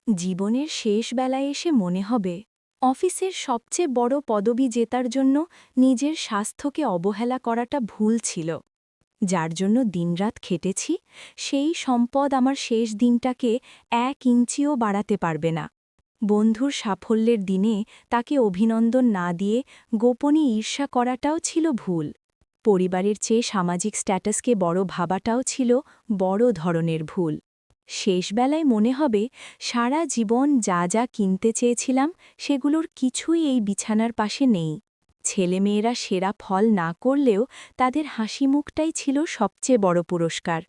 জীবনের শেষ বেলায় এসে মনে হবে অফিসের সবচেয়ে বড় পদবি জেতার জন্য নিজের স্বাস্থ্যকে অবহেলা করাটা ভুল ছিল। যার জন্য দিনরাত খেটেছি সেই সম্পদ আমার শেষ দিনটাকে 1 ইঞ্চিও বাড়াতে পারবে না। বন্ধুর সাফল্যের দিনে তাকে অভিনন্দন না দিয়ে গোপনে ঈর্ষা করাটাও ছিল ভুল। পরিবারের চেয়ে সামাজিক স্ট্যাটাসকে বড় ভাবাটাও ছিল বড় ধরনের ভুল। শেষবেলায় মনে হবে সারা জীবন যা যা কিনতে চেয়েছিলাম সেগুলোর কিছুই এই বিছানার পাশে নেই। ছেলেমেয়েরা সেরা ফল না করলেও তাদের হাসি মুখটাই ছিল সবচেয়ে বড় পুরস্কার।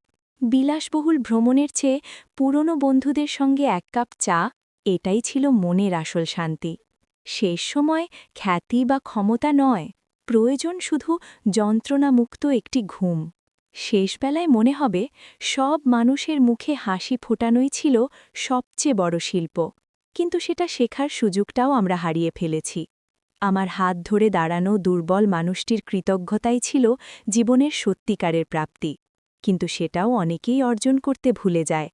বিলাসবহুল ভ্রমণের চেয়ে পুরনো বন্ধুদের সঙ্গে 1 কাপ চা, এটাই ছিল মনের আসল শান্তি। শেষ সময় খ্যাতি বা ক্ষমতা নয়, প্রয়োজন শুধু যন্ত্রণামুক্ত একটি ঘুম। শেষবেলায় মনে হবে সব মানুষের মুখে হাসি ফোটানোই ছিল সবচেয়ে বড় শিল্প, কিন্তু সেটা শেখার সুযোগটাও আমরা হারিয়ে ফেলেছি। আমার হাত ধরে দাঁড়ানো দুর্বল মানুষটির কৃতজ্ঞতাই ছিল জীবনের সত্যিকারের প্রাপ্তি, কিন্তু সেটাও অনেকেই অর্জন করতে ভুলে যায়।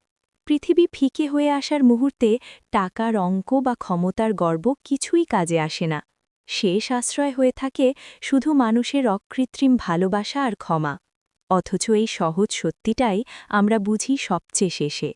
পৃথিবী ফিকে হয়ে আসার মুহূর্তে টাকার অঙ্ক বা ক্ষমতার গর্ব কিছুই কাজে আসে না। শেষ আশ্রয় হয়ে থাকে শুধু মানুষের অকৃত্রিম ভালোবাসা আর ক্ষমা। অথচ এই সহজ সত্যিটাই আমরা বুঝি সবচেয়ে শেষে।